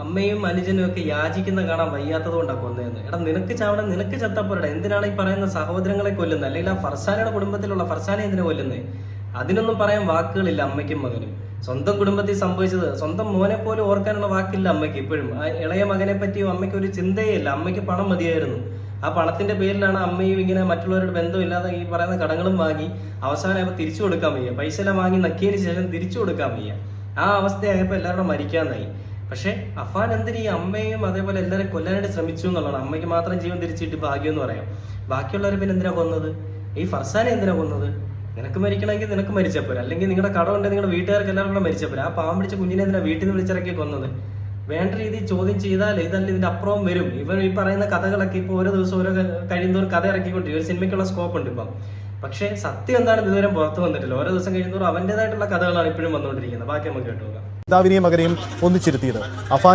അമ്മയും അനുജനും ഒക്കെ യാചിക്കുന്ന കാണാൻ വയ്യാത്തത് കൊണ്ടാണ് കൊന്നതെന്ന്. എടാ നിനക്ക് ചാവണം, നിനക്ക് ചത്തപ്പോരടാ. എന്തിനാണ് ഈ പറയുന്ന സഹോദരങ്ങളെ കൊല്ലുന്നത്? അല്ലെങ്കിൽ ആ ഫർസാനയുടെ കുടുംബത്തിലുള്ള ഫർസാനെ എന്തിനാ കൊല്ലുന്നത്? അതിനൊന്നും പറയാൻ വാക്കുകളില്ല അമ്മയ്ക്കും മകനും. സ്വന്തം കുടുംബത്തിൽ സംഭവിച്ചത് സ്വന്തം മോനെ പോലും ഓർക്കാനുള്ള വാക്കില്ല അമ്മയ്ക്ക് ഇപ്പോഴും. ആ ഇളയ മകനെ പറ്റിയും അമ്മയ്ക്ക് ഒരു ചിന്തയേ ഇല്ല. അമ്മയ്ക്ക് പണം മതിയായിരുന്നു. ആ പണത്തിന്റെ പേരിലാണ് അമ്മയും ഇങ്ങനെ മറ്റുള്ളവരുടെ ബന്ധമില്ലാതെ ഈ പറയുന്ന കടങ്ങളും വാങ്ങി അവസാനം തിരിച്ചു കൊടുക്കാൻ വയ്യ. പൈസ എല്ലാം വാങ്ങി നക്കിയതിന് ശേഷം തിരിച്ചു കൊടുക്കാൻ വയ്യ. ആ അവസ്ഥയായപ്പോൾ എല്ലാവരും മരിക്കാന്നായി. പക്ഷെ അഫാൻ എന്തിന് ഈ അമ്മയും അതേപോലെ എല്ലാവരും കൊല്ലാനായിട്ട് ശ്രമിച്ചു എന്നുള്ളതാണ്. അമ്മയ്ക്ക് മാത്രം ജീവൻ തിരിച്ചിട്ട് ഭാഗ്യം എന്ന് പറയാം. ബാക്കിയുള്ളവരെ പിന്നെ എന്തിനാ കൊന്നത്? ഈ ഫർസാനെ എന്തിനാ കൊന്നത്? നിനക്ക് മരിക്കണമെങ്കിൽ നിനക്ക് മരിച്ചപ്പോരാ, അല്ലെങ്കിൽ നിങ്ങളുടെ കടമുണ്ട് നിങ്ങളുടെ വീട്ടുകാർക്ക് എല്ലാവരും കൂടെ മരിച്ചപ്പോരാ. ആ പാവം പിടിച്ച കുഞ്ഞിനെ എന്തിനാ വീട്ടിൽ നിന്ന് വിളിച്ചിറക്കി കൊന്നത്? വേണ്ട രീതിയിൽ ചോദ്യം ചെയ്താൽ ഇതല്ല ഇതിന്റെ അപ്പുറവും വരും. ഇവർ ഈ പറയുന്ന കഥകളൊക്കെ ഇപ്പോൾ ഓരോ ദിവസം ഓരോ കഴിയുന്നവർ കഥ ഇറക്കിക്കൊണ്ടിരിക്കും. ഒരു സിനിമയ്ക്കുള്ള സ്കോപ്പ് ഉണ്ട് ഇപ്പം. പക്ഷേ സത്യം എന്താണ് ഇതുവരെ പുറത്തു വന്നിട്ടില്ല. ഓരോ ദിവസം കഴിയുന്നവർ അവൻ്റെതായിട്ടുള്ള കഥകളാണ് ഇപ്പോഴും വന്നുകൊണ്ടിരിക്കുന്നത്. ബാക്കി നമുക്ക് കേട്ടുപോകാം. പിതാവിനെയും മകനെയും ഒന്നിച്ചിരുത്തിയത് അഫാൻ